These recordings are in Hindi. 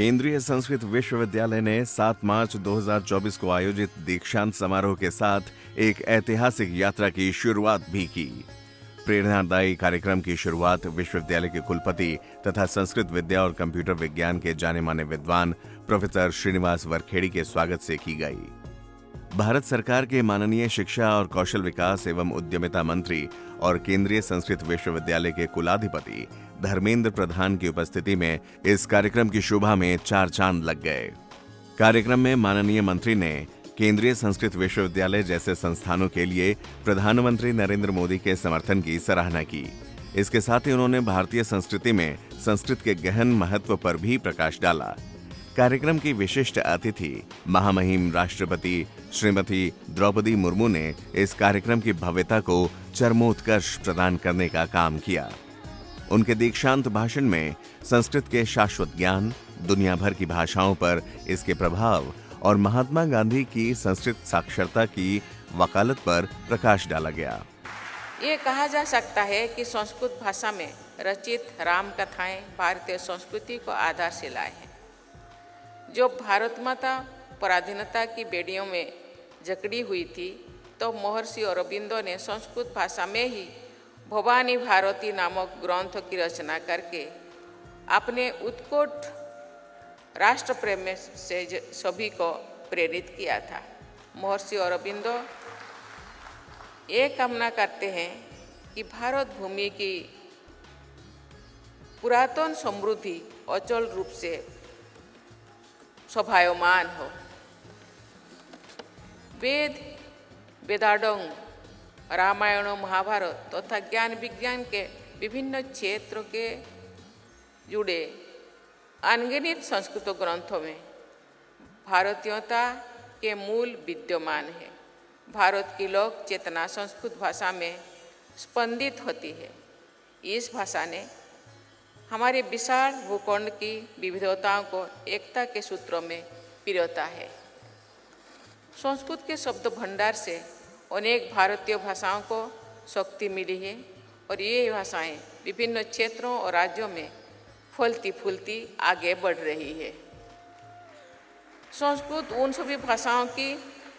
केंद्रीय संस्कृत विश्वविद्यालय ने 7 मार्च 2024 को आयोजित दीक्षांत समारोह के साथ एक ऐतिहासिक यात्रा की शुरुआत भी की। प्रेरणादायी कार्यक्रम की शुरुआत विश्वविद्यालय के कुलपति तथा संस्कृत विद्या और कंप्यूटर विज्ञान के जाने माने विद्वान प्रोफेसर श्रीनिवास वरखेड़ी के स्वागत से की गई। भारत सरकार के माननीय शिक्षा और कौशल विकास एवं उद्यमिता मंत्री और केंद्रीय संस्कृत विश्वविद्यालय के कुलाधिपति धर्मेंद्र प्रधान की उपस्थिति में इस कार्यक्रम की शोभा में 4 चांद लग गए। कार्यक्रम में माननीय मंत्री ने केंद्रीय संस्कृत विश्वविद्यालय जैसे संस्थानों के लिए प्रधानमंत्री नरेंद्र मोदी के समर्थन की सराहना की। इसके साथ ही उन्होंने भारतीय संस्कृति में संस्कृत के गहन महत्व पर भी प्रकाश डाला। कार्यक्रम की विशिष्ट अतिथि महामहिम राष्ट्रपति श्रीमती द्रौपदी मुर्मू ने इस कार्यक्रम की भव्यता को चरमोत्कर्ष प्रदान करने का काम किया। उनके दीक्षांत भाषण में संस्कृत के शाश्वत ज्ञान, दुनिया भर की भाषाओं पर इसके प्रभाव और महात्मा गांधी की संस्कृत साक्षरता की वकालत पर प्रकाश डाला गया। ये कहा जा सकता है कि संस्कृत भाषा में रचित राम कथाएं भारतीय संस्कृति को आधारशिलाएं हैं, जो भारत माता पराधीनता की बेड़ियों में जकड़ी हुई थी। तो महर्षि अरबिंदो ने संस्कृत भाषा में ही भवानी भारती नामक ग्रंथ की रचना करके अपने उत्कट राष्ट्र प्रेम से सभी को प्रेरित किया था। महर्षि अरबिंदो ये कामना करते हैं कि भारत भूमि की पुरातन समृद्धि अचल रूप से शोभायमान हो। वेद, वेदांग, रामायण, महाभारत तथा ज्ञान विज्ञान के विभिन्न क्षेत्रों के जुड़े अनगिनत संस्कृत ग्रंथों में भारतीयता के मूल विद्यमान है। भारत की लोक चेतना संस्कृत भाषा में स्पंदित होती है। इस भाषा ने हमारे विशाल भूखंड की विविधताओं को एकता के सूत्रों में पिरोता है। संस्कृत के शब्द भंडार से अनेक भारतीय भाषाओं को शक्ति मिली है और ये भाषाएं विभिन्न क्षेत्रों और राज्यों में फलती फूलती आगे बढ़ रही है। संस्कृत उन सभी भाषाओं की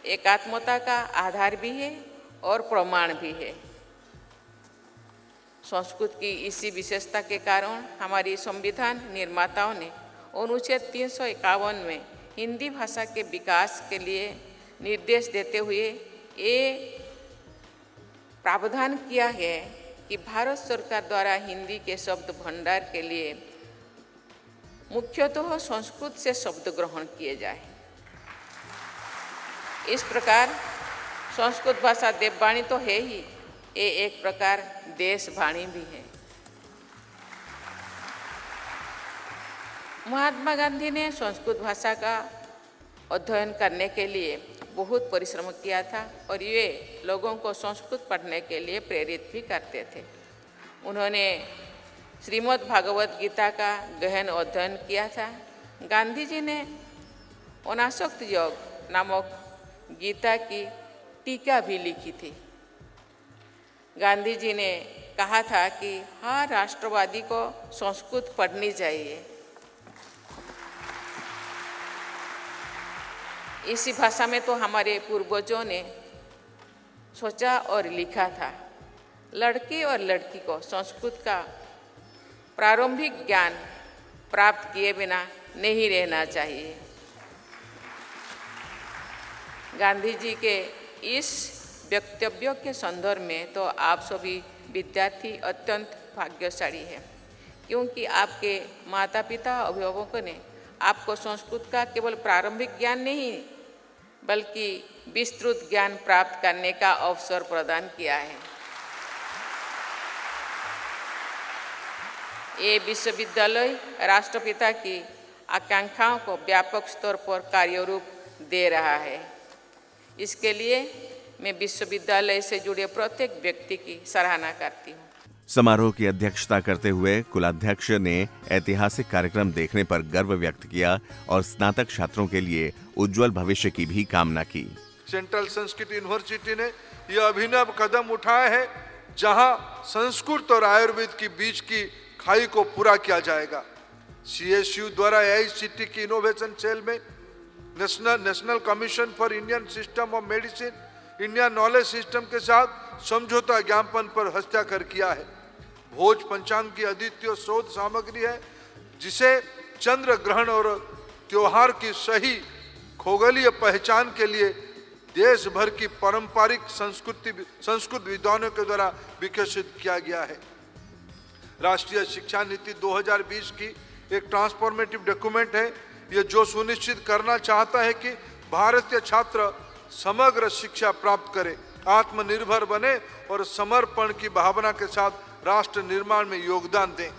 एकात्मता का आधार भी है और प्रमाण भी है। संस्कृत की इसी विशेषता के कारण हमारी संविधान निर्माताओं ने अनुच्छेद 351 में हिंदी भाषा के विकास के लिए निर्देश देते हुए ये प्रावधान किया है कि भारत सरकार द्वारा हिंदी के शब्द भंडार के लिए मुख्यतः संस्कृत से शब्द ग्रहण किए जाए। इस प्रकार संस्कृत भाषा देववाणी तो है ही, ये एक प्रकार देशवाणी भी है। महात्मा गांधी ने संस्कृत भाषा का अध्ययन करने के लिए बहुत परिश्रम किया था और ये लोगों को संस्कृत पढ़ने के लिए प्रेरित भी करते थे। उन्होंने श्रीमद् भागवत गीता का गहन अध्ययन किया था। गांधी जी ने अनासक्त योग नामक गीता की टीका भी लिखी थी। गांधी जी ने कहा था कि हर राष्ट्रवादी को संस्कृत पढ़नी चाहिए। इसी भाषा में तो हमारे पूर्वजों ने सोचा और लिखा था। लड़के और लड़की को संस्कृत का प्रारंभिक ज्ञान प्राप्त किए बिना नहीं रहना चाहिए। गांधी जी के इस वक्तव्यों के संदर्भ में तो आप सभी विद्यार्थी अत्यंत भाग्यशाली हैं, क्योंकि आपके माता पिता अभिभावकों ने आपको संस्कृत का केवल प्रारंभिक ज्ञान नहीं बल्कि विस्तृत ज्ञान प्राप्त करने का अवसर प्रदान किया है। ये विश्वविद्यालय राष्ट्रपिता की आकांक्षाओं को व्यापक स्तर पर कार्यरूप दे रहा है। इसके लिए मैं विश्वविद्यालय से जुड़े प्रत्येक व्यक्ति की सराहना करती हूँ। समारोह की अध्यक्षता करते हुए कुलाध्यक्ष ने ऐतिहासिक कार्यक्रम देखने पर गर्व व्यक्त किया और स्नातक छात्रों के लिए उज्जवल भविष्य की भी कामना की। सेंट्रल संस्कृत यूनिवर्सिटी ने यह अभिनव कदम उठाया है जहां संस्कृत और आयुर्वेद के बीच की खाई को पूरा किया जाएगा। CSU द्वारा AICTE की इनोवेशन सेल में national commission for Indian system of medicine, India knowledge system के साथ समझौता ज्ञापन पर हस्ताक्षर किया है। भोज पंचांग की अद्वितीय शोध सामग्री है, जिसे चंद्र ग्रहण और त्योहार की सही खगोलीय पहचान के लिए देश भर की पारंपरिक संस्कृत विद्वानों के द्वारा विकसित किया गया है। राष्ट्रीय शिक्षा नीति 2020 की एक ट्रांसफॉर्मेटिव डॉक्यूमेंट है। यह जो सुनिश्चित करना चाहता है कि भारतीय छात्र समग्र शिक्षा प्राप्त करे, आत्मनिर्भर बने और समर्पण की भावना के साथ राष्ट्र निर्माण में योगदान दें।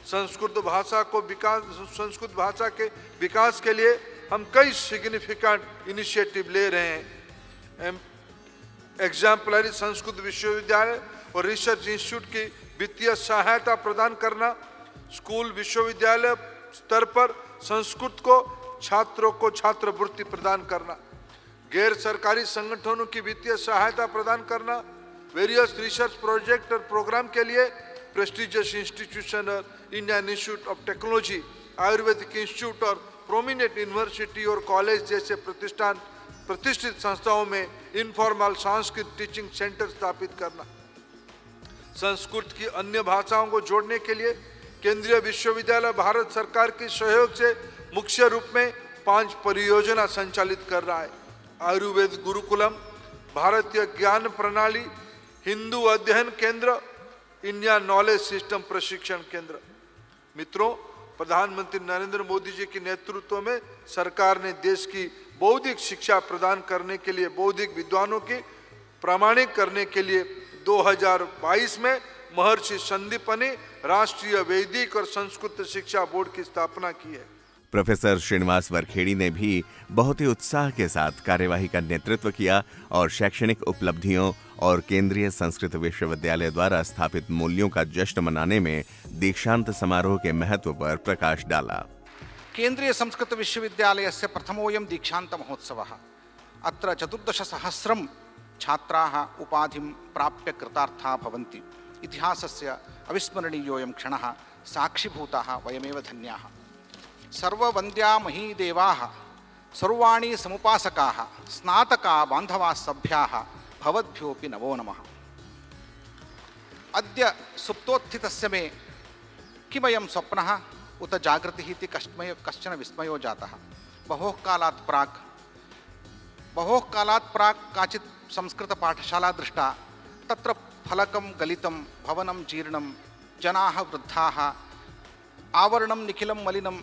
संस्कृत भाषा के विकास के लिए हम कई सिग्निफिकेंट इनिशिएटिव ले रहे हैं। एग्जाम्पलरी संस्कृत विश्वविद्यालय और रिसर्च इंस्टीट्यूट की वित्तीय सहायता प्रदान करना, स्कूल विश्वविद्यालय स्तर पर संस्कृत को छात्रों को छात्रवृत्ति प्रदान करना, गैर सरकारी संगठनों की वित्तीय सहायता प्रदान करना, वेरियस रिसर्च प्रोजेक्ट और प्रोग्राम के लिए प्रेस्टिजियस इंस्टीट्यूशन और Indian institute of technology, Ayurvedic institute और प्रोमिनेंट यूनिवर्सिटी और कॉलेज जैसे प्रतिष्ठित संस्थाओं में इनफॉर्मल संस्कृत टीचिंग सेंटर स्थापित करना। संस्कृत की अन्य भाषाओं को जोड़ने के लिए केंद्रीय विश्वविद्यालय भारत सरकार के सहयोग से मुख्य रूप में 5 परियोजना संचालित कर रहा है। आयुर्वेद गुरुकुलम, भारतीय ज्ञान प्रणाली, हिंदू अध्ययन केंद्र, इंडिया नॉलेज सिस्टम प्रशिक्षण केंद्र। मित्रों, प्रधानमंत्री नरेंद्र मोदी जी के नेतृत्व में सरकार ने देश की बौद्धिक शिक्षा प्रदान करने के लिए बौद्धिक विद्वानों की प्रामाणिक करने के लिए 2022 में महर्षि संदीपनी राष्ट्रीय वैदिक और संस्कृत शिक्षा बोर्ड की स्थापना की है। प्रोफेसर श्रीनिवास वरखेड़ी ने भी बहुत ही उत्साह के साथ कार्यवाही का नेतृत्व किया और शैक्षणिक उपलब्धियों और केंद्रीय संस्कृत विश्वविद्यालय द्वारा स्थापित मूल्यों का जश्न मनाने में दीक्षांत समारोह के महत्व पर प्रकाश डाला। केंद्रीय संस्कृत विश्वविद्यालयस्य प्रथमोऽयं दीक्षांत महोत्सवः। अत्र 14,000 छात्राः उपाधिं प्राप्य कृतार्थाः भवन्ति। इतिहासस्य अविस्मरणीयोऽयं क्षणः साक्षीभूताः वयमेव धन्याः। सर्ववन्द्या महीदेवाः, सर्वाणि समुपासकाः, स्नातका बान्धवाः सभ्याः भवद्भ्योऽपि नमो नमः। अद्य सुप्तोत्थितस्य मे किमयं स्वप्नः उत जागृतिः इति कश्चन विस्मयो जातः। बहोः कालात् प्राक् काचित् संस्कृतपाठशाला दृष्टा। तत्र फलकं गलितं, भवनं जीर्णं, जनाः वृद्धाः, आवरणं निखिलं मलिनम्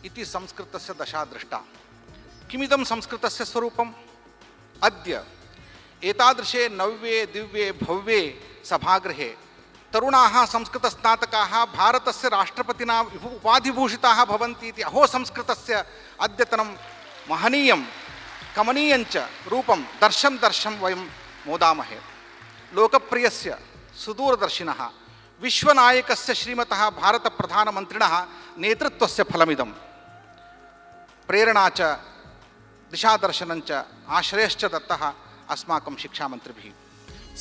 इति संस्कृतस्य दशा दृष्टा। किमिदं संस्कृतस्य स्वरूपम्? अद्य एतादृशे नव्ये दिव्ये भव्ये सभागृहे तरुणाः संस्कृतस्नातकाः भारतस्य राष्ट्रपतिना उपाधिभूषिताः भवन्ति इति अहो संस्कृतस्य अद्यतनं महनीयं कमनीयञ्च रूपं दर्शं वयं मोदामहे। लोकप्रियस्य सुदूरदर्शिनः विश्वनायकस्य श्रीमतः भारतप्रधानमन्त्रिणः नेतृत्वस्य फलमिदं। प्रेरणा च दिशादर्शनञ्च आश्रयश्च दत्तः अस्माकं शिक्षामन्त्रिभिः।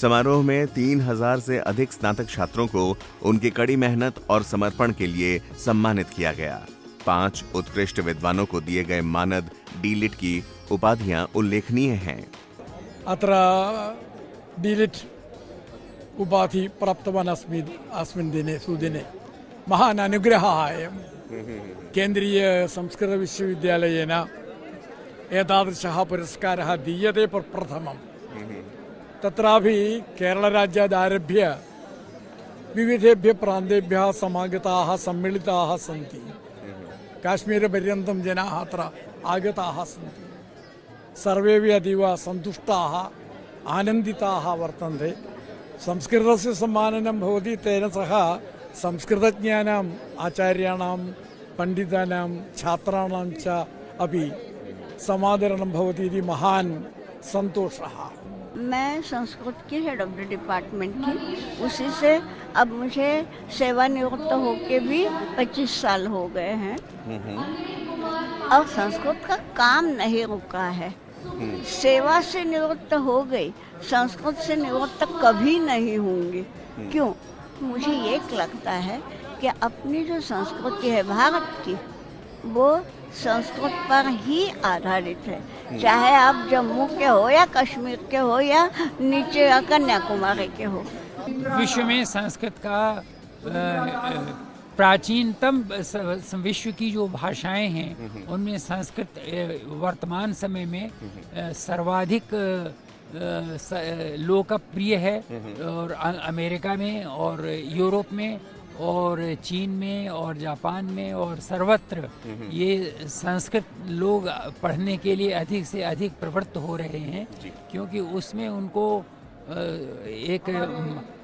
समारोह में 3,000 से अधिक स्नातक छात्रों को उनकी कड़ी मेहनत और समर्पण के लिए सम्मानित किया गया। 5 उत्कृष्ट विद्वानों को दिए गए मानद डी.लिट की उपाधियां उल्लेखनीय हैं। अत्र डी.लिट उपाधि प्राप्तवान् अस्मिन् दिने सुदिने महान् अनुग्रहः अयं। केन्द्रीय संस्कृत विश्वविद्यालयेन एतादृशः पुरस्कारः दीयते प्रथमम्। तत्रापि केरलराज्यादारभ्य विविधेभ्यः प्रान्तेभ्यः समागताः सम्मिलिताः सन्ति। काश्मीरपर्यन्तं जनाः अत्र आगताः सन्ति। सर्वेपि अतीव सन्तुष्टाः आनन्दिताः वर्तन्ते। संस्कृतस्य सम्माननं भवति, तेन सह संस्कृतज्ञानाम् आचार्याणां पण्डितानां छात्राणां च अपि समादरणं भवति इति महान् सन्तोषः। मैं संस्कृत की हेड ऑफ द डिपार्टमेंट की, उसी से अब मुझे सेवानिवृत्त होके भी 25 साल हो गए हैं। अब संस्कृत का काम नहीं रुका है। सेवा से निवृत्त हो गई, संस्कृत से निवृत्त कभी नहीं होंगी। क्यों? मुझे ये लगता है कि अपनी जो संस्कृति है भारत की, वो संस्कृत पर ही आधारित है। चाहे आप जम्मू के हो या कश्मीर के हो या नीचे कन्याकुमारी के हो। विश्व में संस्कृत का प्राचीनतम विश्व की जो भाषाएं हैं उनमें संस्कृत वर्तमान समय में सर्वाधिक लोकप्रिय है, और अमेरिका में और यूरोप में और चीन में और जापान में और सर्वत्र ये संस्कृत लोग पढ़ने के लिए अधिक से अधिक प्रवृत्त हो रहे हैं, क्योंकि उसमें उनको एक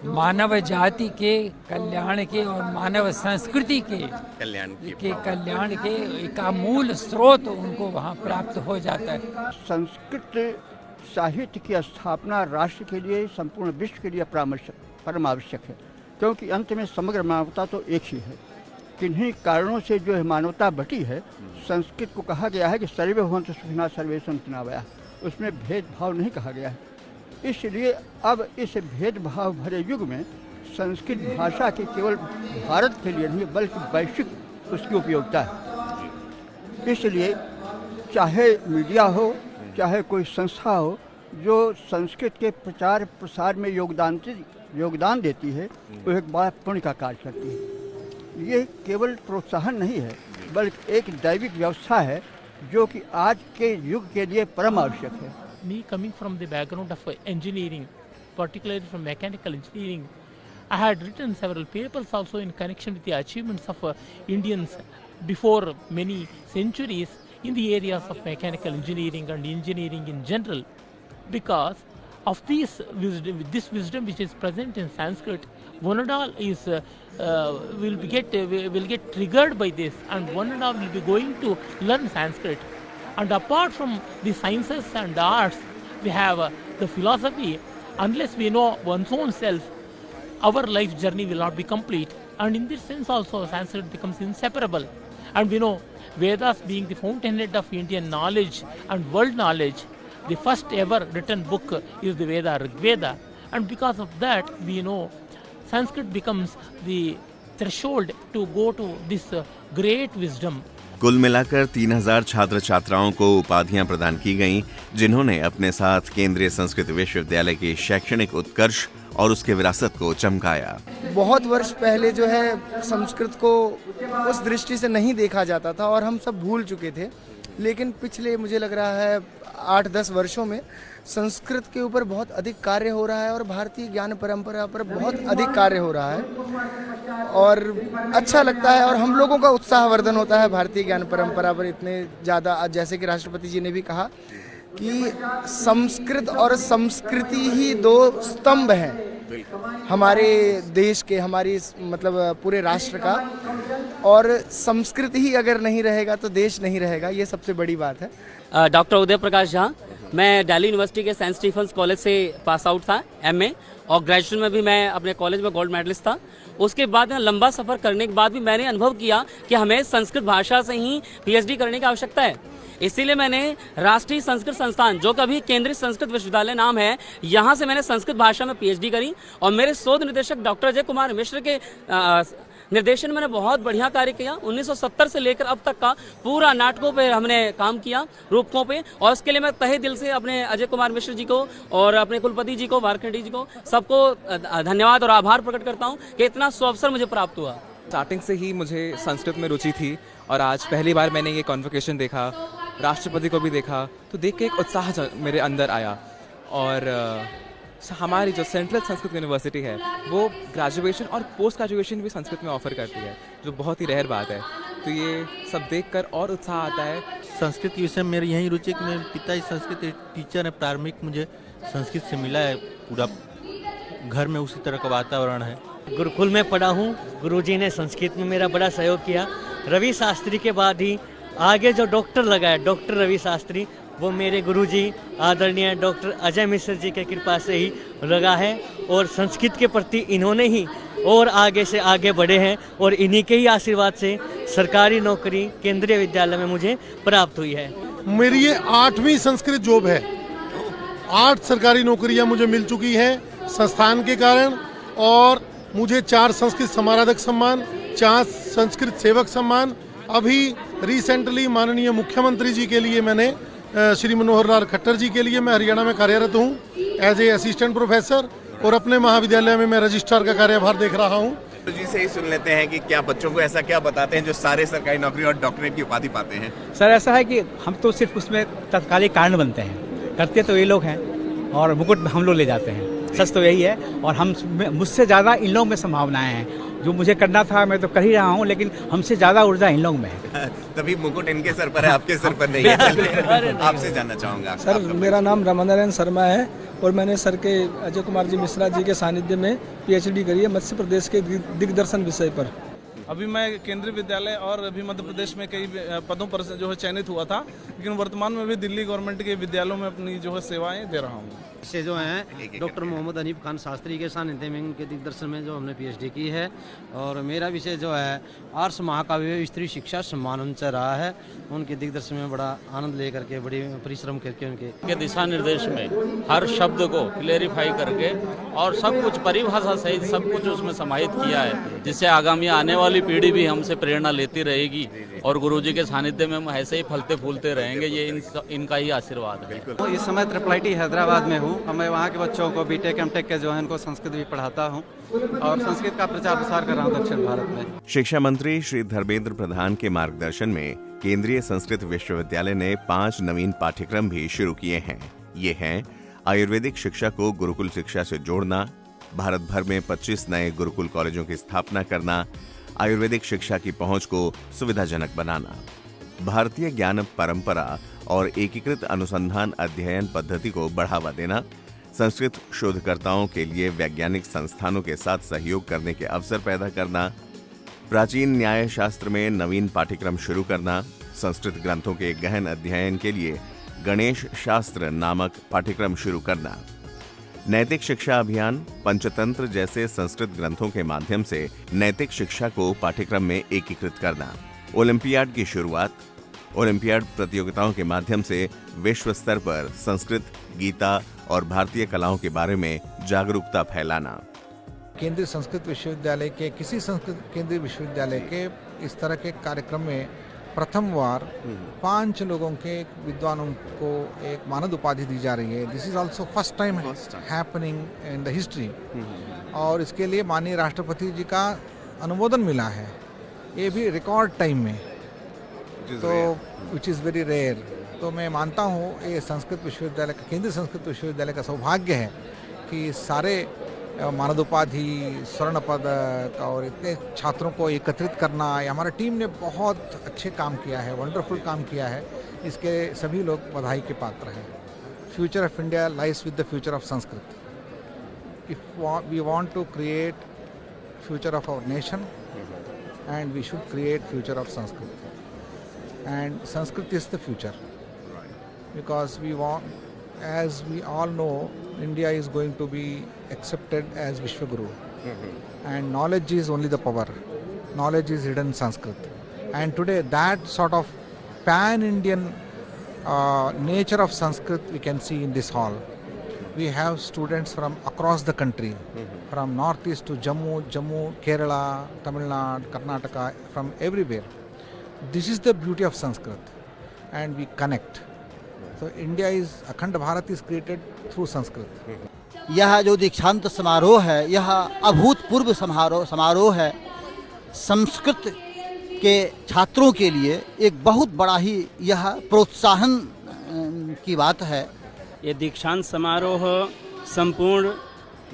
मानव जाति के कल्याण के और मानव संस्कृति के कल्याण के का मूल स्रोत उनको वहाँ प्राप्त हो जाता है। संस्कृत साहित्य की स्थापना राष्ट्र के लिए, संपूर्ण विश्व के लिए परम आवश्यक है, क्योंकि अंत में समग्र मानवता तो एक ही है। किन्हीं कारणों से जो है मानवता बटी है, संस्कृत को कहा गया है कि सर्वे भवन्तु सुखिनः सर्वे सन्तु निरामयाः, उसमें भेदभाव नहीं कहा गया है। इसलिए अब इस भेदभाव भरे युग में संस्कृत भाषा की केवल भारत के लिए नहीं बल्कि वैश्विक उसकी उपयोगिता है। इसलिए चाहे मीडिया हो, चाहे कोई संस्था हो जो संस्कृत के प्रचार प्रसार में योगदान देती है, वो एक बड़ा पुण्य का कार्य करती है। ये केवल प्रोत्साहन नहीं है बल्कि एक दैविक व्यवस्था है जो कि आज के युग के लिए परम आवश्यक है। Me coming from the background of engineering, particularly from mechanical engineering, I had written several papers also in connection with the achievements of Indians before many centuries in the areas of mechanical engineering and engineering in general. Because of this wisdom which is present in Sanskrit, one and all is will get triggered by this, and one and all will be going to learn Sanskrit. And apart from the sciences and the arts, we have the philosophy. Unless we know one's own self, our life journey will not be complete. And in this sense also, Sanskrit becomes inseparable. And we know Vedas being the fountainhead of Indian knowledge and world knowledge, the first ever written book is the Veda, Rig Veda. And because of that, we know Sanskrit becomes the threshold to go to this great wisdom. कुल मिलाकर 3000 छात्र छात्राओं को उपाधियां प्रदान की गईं, जिन्होंने अपने साथ केंद्रीय संस्कृत विश्वविद्यालय की शैक्षणिक उत्कर्ष और उसके विरासत को चमकाया। बहुत वर्ष पहले जो है संस्कृत को उस दृष्टि से नहीं देखा जाता था और हम सब भूल चुके थे, लेकिन पिछले मुझे लग रहा है 8-10 वर्षों में संस्कृत के ऊपर बहुत अधिक कार्य हो रहा है और भारतीय ज्ञान परंपरा पर बहुत अधिक कार्य हो रहा है और अच्छा लगता है। और हम लोगों का उत्साहवर्धन होता है भारतीय ज्ञान परंपरा पर इतने ज़्यादा, जैसे कि राष्ट्रपति जी ने भी कहा कि संस्कृत और संस्कृति ही दो स्तंभ हैं हमारे देश के, हमारी मतलब पूरे राष्ट्र का, और संस्कृति ही अगर नहीं रहेगा तो देश नहीं रहेगा, ये सबसे बड़ी बात है। डॉक्टर उदय प्रकाश झा, मैं दिल्ली यूनिवर्सिटी के सेंट स्टीफन्स कॉलेज से पास आउट था एमए, और ग्रेजुएशन में भी मैं अपने कॉलेज में गोल्ड मेडलिस्ट था। उसके बाद लंबा सफ़र करने के बाद भी मैंने अनुभव किया कि हमें संस्कृत भाषा से ही पीएचडी करने की आवश्यकता है। इसीलिए मैंने राष्ट्रीय संस्कृत संस्थान, जो कभी केंद्रीय संस्कृत विश्वविद्यालय नाम है, यहाँ से मैंने संस्कृत भाषा में पीएचडी करी। और मेरे शोध निदेशक डॉक्टर अजय कुमार मिश्र के निर्देशन मैंने बहुत बढ़िया कार्य किया। 1970 से लेकर अब तक का पूरा नाटकों पे हमने काम किया, रूपकों पे, और उसके लिए मैं तहे दिल से अपने अजय कुमार मिश्र जी को और अपने कुलपति जी को, वारखेड़ी जी को, सबको धन्यवाद और आभार प्रकट करता हूँ कि इतना सुअवसर मुझे प्राप्त हुआ। स्टार्टिंग से ही मुझे संस्कृत में रुचि थी और आज पहली बार मैंने ये कॉन्वोकेशन देखा, राष्ट्रपति को भी देखा, तो देख के एक उत्साह मेरे अंदर आया। और हमारी जो सेंट्रल संस्कृत यूनिवर्सिटी है वो ग्रेजुएशन और पोस्ट ग्रेजुएशन भी संस्कृत में ऑफर करती है, जो बहुत ही रेयर बात है। तो ये सब देखकर और उत्साह आता है। संस्कृत के विषय में मेरी यही रुचि है कि मेरे पिताजी संस्कृत टीचर हैं, प्रारंभिक मुझे संस्कृत से मिला है, पूरा घर में उसी तरह का वातावरण है। गुरुकुल में पढ़ा हूँ, गुरुजी ने संस्कृत में मेरा बड़ा सहयोग किया। रवि शास्त्री के बाद ही आगे जो डॉक्टर लगा है, डॉक्टर रवि शास्त्री, वो मेरे गुरुजी आदरणीय डॉक्टर अजय मिश्र जी के कृपा से ही लगा है, और संस्कृत के प्रति इन्होंने ही और आगे से आगे बढ़े हैं, और इन्हीं के ही आशीर्वाद से सरकारी नौकरी केंद्रीय विद्यालय में मुझे प्राप्त हुई है। मेरी ये 8वीं संस्कृत जॉब है। 8 सरकारी नौकरियां मुझे मिल चुकी हैं संस्थान के कारण, और मुझे 4 संस्कृत समाराधक सम्मान, 50 संस्कृत सेवक सम्मान। अभी रिसेंटली माननीय मुख्यमंत्री जी के लिए मैंने श्री मनोहर लाल खट्टर जी के लिए मैं हरियाणा में कार्यरत हूँ एज ए असिस्टेंट प्रोफेसर, और अपने महाविद्यालय में मैं रजिस्ट्रार का कार्यभार देख रहा हूँ। तो जी से ही सुन लेते हैं कि क्या बच्चों को ऐसा क्या बताते हैं जो सारे सरकारी नौकरी और डॉक्टरेट की उपाधि पाते हैं। सर ऐसा है कि हम तो सिर्फ उसमें तत्कालिक कारण बनते हैं, करते तो ये लोग हैं और मुकुट हम लोग ले जाते हैं। सच तो यही है, और हम मुझसे ज़्यादा इन लोगों में संभावनाएं हैं। जो मुझे करना था मैं तो कर ही रहा हूँ, लेकिन हमसे ज़्यादा ऊर्जा इन लोगों में है। तभी मुकुट इनके सर पर है, आपके सर पर नहीं है। आपसे जानना चाहूँगा सर, मेरा नाम रमनारायण शर्मा है और मैंने सर के अजय कुमार जी मिश्रा जी के सानिध्य में PhD करी है मध्य प्रदेश के दिग्दर्शन विषय पर। अभी मैं केंद्रीय विद्यालय और अभी मध्य प्रदेश में कई पदों पर जो है चयनित हुआ था, लेकिन वर्तमान में भी दिल्ली गवर्नमेंट के विद्यालयों में अपनी जो है सेवाएं दे रहा हूँ। से जो हैं डॉक्टर मोहम्मद हनीफ खान शास्त्री के सानिध्य में उनके दिग्दर्शन में जो हमने PhD की है, और मेरा विषय जो है आर्ष महाकाव्य स्त्री शिक्षा सम्मानंच रहा है। उनके दिग्दर्शन में बड़ा आनंद लेकर के बड़ी परिश्रम करके उनके दिशा निर्देश में हर शब्द को क्लेरिफाई करके और सब कुछ परिभाषा सहित सब कुछ उसमें समाहित किया है, जिससे आगामी आने वाली पीढ़ी भी हमसे प्रेरणा लेती रहेगी और गुरुजी के सानिध्य में हम ऐसे ही फलते फूलते रहेंगे। ये इनका ही आशीर्वाद है। तो इस समय IIIT हैदराबाद में हूँ और मैं वहाँ के बच्चों को BTech MTech के जो है उनको संस्कृत भी पढ़ाता हूँ और संस्कृत का प्रचार प्रसार कर रहा हूँ दक्षिण भारत में। शिक्षा मंत्री श्री धर्मेंद्र प्रधान के मार्गदर्शन में केंद्रीय संस्कृत विश्वविद्यालय ने 5 नवीन पाठ्यक्रम भी शुरू किए हैं। ये हैं आयुर्वेदिक शिक्षा को गुरुकुल शिक्षा से जोड़ना, भारत भर में 25 नए गुरुकुल कॉलेजों की स्थापना करना, आयुर्वेदिक शिक्षा की पहुंच को सुविधाजनक बनाना, भारतीय ज्ञान परंपरा और एकीकृत अनुसंधान अध्ययन पद्धति को बढ़ावा देना, संस्कृत शोधकर्ताओं के लिए वैज्ञानिक संस्थानों के साथ सहयोग करने के अवसर पैदा करना, प्राचीन न्याय शास्त्र में नवीन पाठ्यक्रम शुरू करना, संस्कृत ग्रंथों के गहन अध्ययन के लिए गणेश शास्त्र नामक पाठ्यक्रम शुरू करना, नैतिक शिक्षा अभियान, पंचतंत्र जैसे संस्कृत ग्रंथों के माध्यम से नैतिक शिक्षा को पाठ्यक्रम में एकीकृत करना, ओलंपियाड की शुरुआत, ओलंपियाड प्रतियोगिताओं के माध्यम से विश्व स्तर पर संस्कृत, गीता और भारतीय कलाओं के बारे में जागरूकता फैलाना। केंद्रीय संस्कृत विश्वविद्यालय के किसी संस्कृत केंद्रीय विश्वविद्यालय के इस तरह के कार्यक्रम में प्रथम बार 5 लोगों के विद्वानों को एक मानद उपाधि दी जा रही है। This is also first time happening in the history, और इसके लिए माननीय राष्ट्रपति जी का अनुमोदन मिला है, ये भी रिकॉर्ड टाइम में, तो विच इज़ वेरी रेयर। तो मैं मानता हूँ ये संस्कृत विश्वविद्यालय का, केंद्रीय संस्कृत विश्वविद्यालय का सौभाग्य है कि सारे मानद उपाधि, स्वर्ण पदक और इतने छात्रों को एकत्रित करना, ये हमारी टीम ने बहुत अच्छे काम किया है, वंडरफुल काम किया है। इसके सभी लोग बधाई के पात्र हैं। Future of India lies with the future of Sanskrit. If we want to create future of our nation and we should create future of Sanskrit, and Sanskrit is the future, because we want, as we all know, India is going to be accepted as Vishwaguru, and knowledge is only the power, knowledge is hidden in Sanskrit, and today that sort of pan-Indian nature of Sanskrit we can see in this hall. We have students from across the country, from northeast to Jammu, Kerala, Tamil Nadu, Karnataka, from everywhere. This is the beauty of Sanskrit, and we connect. So India is, Akhand Bharat is created through Sanskrit. यह जो दीक्षांत समारोह है, यह अभूतपूर्व समारोह है। संस्कृत के छात्रों के लिए एक बहुत बड़ा ही यह प्रोत्साहन की बात है। ये दीक्षांत समारोह संपूर्ण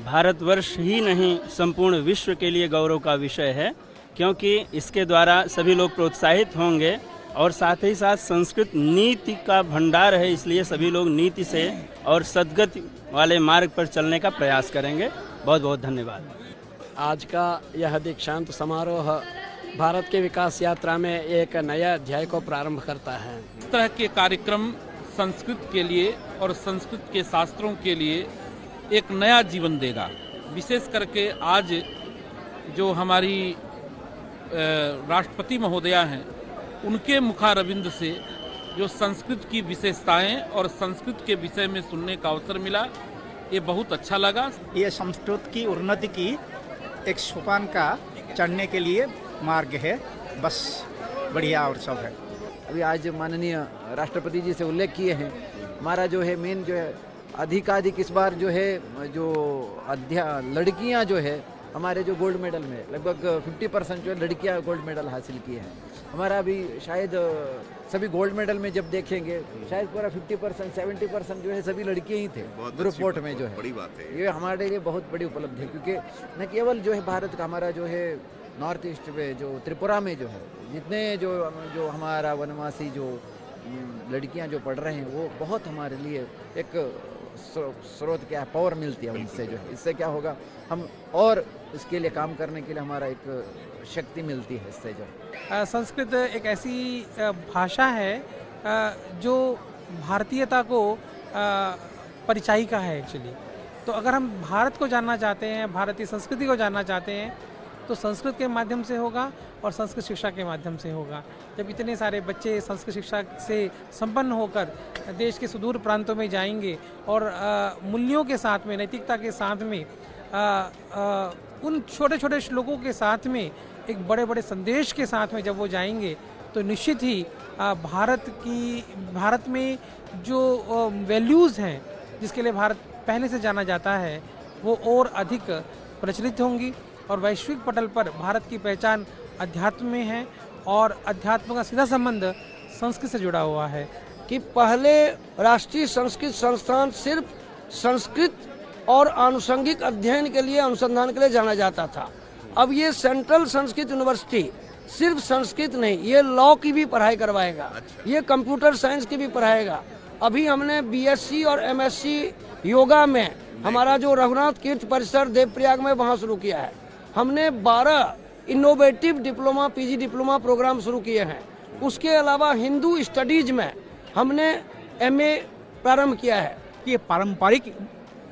भारतवर्ष ही नहीं, संपूर्ण विश्व के लिए गौरव का विषय है, क्योंकि इसके द्वारा सभी लोग प्रोत्साहित होंगे और साथ ही साथ संस्कृत नीति का भंडार है, इसलिए सभी लोग नीति से और सद्गति वाले मार्ग पर चलने का प्रयास करेंगे। बहुत बहुत धन्यवाद। आज का यह दीक्षांत समारोह भारत के विकास यात्रा में एक नया अध्याय को प्रारंभ करता है। इस तरह के कार्यक्रम संस्कृत के लिए और संस्कृत के शास्त्रों के लिए एक नया जीवन देगा। विशेष करके आज जो हमारी राष्ट्रपति महोदया हैं, उनके मुखारविंद से जो संस्कृत की विशेषताएं और संस्कृत के विषय में सुनने का अवसर मिला, ये बहुत अच्छा लगा। ये संस्कृत की उन्नति की एक सोपान का चढ़ने के लिए मार्ग है, बस बढ़िया और सब है। अभी आज माननीय राष्ट्रपति जी से उल्लेख किए हैं, हमारा जो है मेन जो है अधिकाधिक इस बार जो है जो लड़कियां जो है हमारे जो गोल्ड मेडल में लगभग 50% जो लड़कियां गोल्ड मेडल हासिल किए हैं। हमारा अभी शायद सभी गोल्ड मेडल में जब देखेंगे शायद पूरा 50% 70% जो है सभी लड़कियां ही थे ग्रुप वोट में जो है। बड़ी बात है ये हमारे लिए बहुत बड़ी उपलब्धि है, क्योंकि न केवल जो है भारत का हमारा जो है नॉर्थ ईस्ट में जो त्रिपुरा में जो है जितने जो हमारा वनवासी जो लड़कियां जो पढ़ रहे हैं वो बहुत हमारे लिए एक स्रोत क्या पावर मिलती है उनसे जो है। इससे क्या होगा, हम और इसके लिए काम करने के लिए हमारा एक शक्ति मिलती है इससे जो। संस्कृत एक ऐसी भाषा है जो भारतीयता को परिचायिका है एक्चुअली। तो अगर हम भारत को जानना चाहते हैं, भारतीय संस्कृति को जानना चाहते हैं, तो संस्कृत के माध्यम से होगा और संस्कृत शिक्षा के माध्यम से होगा। जब इतने सारे बच्चे संस्कृत शिक्षा से संपन्न होकर देश के सुदूर प्रांतों में जाएंगे और मूल्यों के साथ में, नैतिकता के साथ में, उन छोटे छोटे श्लोकों के साथ में, एक बड़े बड़े संदेश के साथ में जब वो जाएंगे, तो निश्चित ही भारत में जो वैल्यूज़ हैं जिसके लिए भारत पहले से जाना जाता है वो और अधिक प्रचलित होंगी। और वैश्विक पटल पर भारत की पहचान अध्यात्म में है और अध्यात्म का सीधा संबंध संस्कृत से जुड़ा हुआ है। कि पहले राष्ट्रीय संस्कृत संस्थान सिर्फ संस्कृत और आनुषंगिक अध्ययन के लिए, अनुसंधान के लिए जाना जाता था। अब ये सेंट्रल संस्कृत यूनिवर्सिटी सिर्फ संस्कृत नहीं, ये लॉ की भी पढ़ाई करवाएगा, ये कंप्यूटर साइंस की भी पढ़ाएगा। अभी हमने बीएससी और एमएससी योगा में हमारा जो रघुनाथ तीर्थ परिसर देवप्रयाग में वहाँ शुरू किया है। हमने 12 innovative diploma PG diploma program शुरू किए हैं। उसके अलावा हिंदू स्टडीज में हमने एमए प्रारंभ किया है। ये पारंपरिक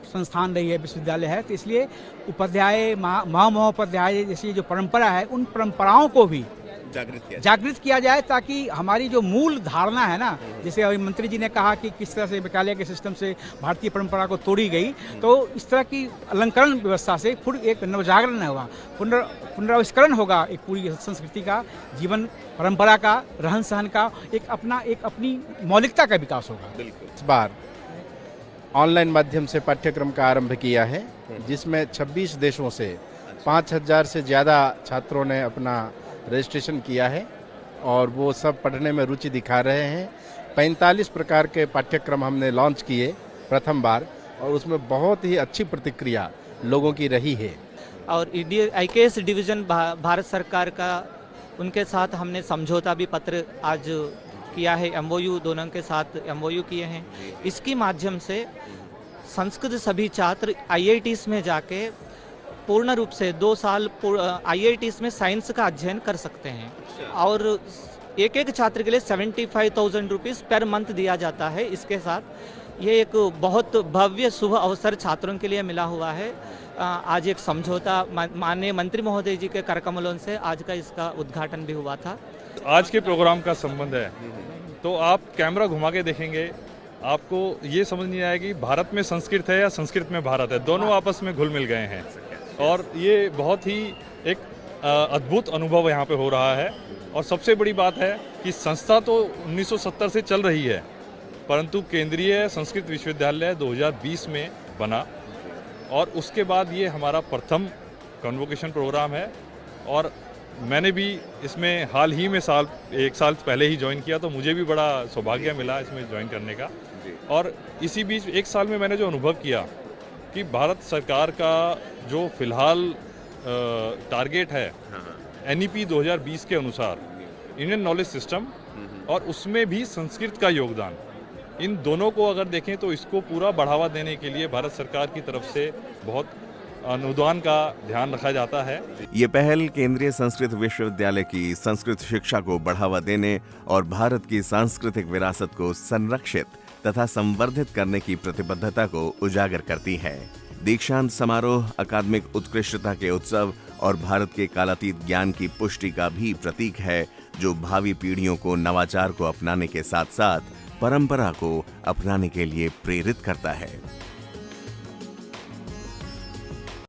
संस्थान रही है, विश्वविद्यालय है, तो इसलिए उपाध्याय महोपाध्याय जैसी जो परंपरा है उन परंपराओं को भी जागृत किया जाए, ताकि हमारी जो मूल धारणा है ना, जैसे अभी मंत्री जी ने कहा कि किस तरह से विद्यालय के सिस्टम से भारतीय परंपरा को तोड़ी गई, तो इस तरह की अलंकरण व्यवस्था से फिर एक नवजागरण हुआ, पुनराविष्करण होगा एक पूरी संस्कृति का, जीवन परंपरा का, रहन सहन का, एक अपनी मौलिकता का विकास होगा। इस बार ऑनलाइन माध्यम से पाठ्यक्रम का आरंभ किया है, जिसमें 26 देशों से 5000 से ज़्यादा छात्रों ने अपना रजिस्ट्रेशन किया है और वो सब पढ़ने में रुचि दिखा रहे हैं। 45 प्रकार के पाठ्यक्रम हमने लॉन्च किए प्रथम बार, और उसमें बहुत ही अच्छी प्रतिक्रिया लोगों की रही है। और IKS डिवीज़न भारत सरकार का, उनके साथ हमने समझौता भी पत्र आज किया है, MOU दोनों के साथ MOU किए हैं। इसके माध्यम से संस्कृत सभी छात्र IITs में जाके पूर्ण रूप से 2 साल IITs में साइंस का अध्ययन कर सकते हैं, और एक छात्र के लिए 75,000 रुपीज़ पर मंथ दिया जाता है। इसके साथ ये एक बहुत भव्य शुभ अवसर छात्रों के लिए मिला हुआ है। आज एक समझौता माननीय मंत्री महोदय जी के करकमलों से आज का इसका उद्घाटन भी हुआ था। आज के प्रोग्राम का संबंध है, तो आप कैमरा घुमा के देखेंगे, आपको ये समझ नहीं आएगी कि भारत में संस्कृत है या संस्कृत में भारत है, दोनों आपस में घुल मिल गए हैं। और ये बहुत ही एक अद्भुत अनुभव यहाँ पे हो रहा है। और सबसे बड़ी बात है कि संस्था तो 1970 से चल रही है, परंतु केंद्रीय संस्कृत विश्वविद्यालय 2020 में बना, और उसके बाद ये हमारा प्रथम कन्वोकेशन प्रोग्राम है। और मैंने भी इसमें हाल ही में एक साल पहले ही ज्वाइन किया, तो मुझे भी बड़ा सौभाग्य मिला इसमें ज्वाइन करने का। और इसी बीच 1 साल में मैंने जो अनुभव किया कि भारत सरकार का जो फिलहाल टारगेट है NEP 2020 के अनुसार इंडियन नॉलेज सिस्टम, और उसमें भी संस्कृत का योगदान, इन दोनों को अगर देखें तो इसको पूरा बढ़ावा देने के लिए भारत सरकार की तरफ से बहुत अनुदान का ध्यान रखा जाता है। ये पहल केंद्रीय संस्कृत विश्वविद्यालय की संस्कृत शिक्षा को बढ़ावा देने और भारत की सांस्कृतिक विरासत को संरक्षित तथा संवर्धित करने की प्रतिबद्धता को उजागर करती है। दीक्षांत समारोह अकादमिक उत्कृष्टता के उत्सव और भारत के कालातीत ज्ञान की पुष्टि का भी प्रतीक है, जो भावी पीढ़ियों को नवाचार को अपनाने के साथ साथ परंपरा को अपनाने के लिए प्रेरित करता है।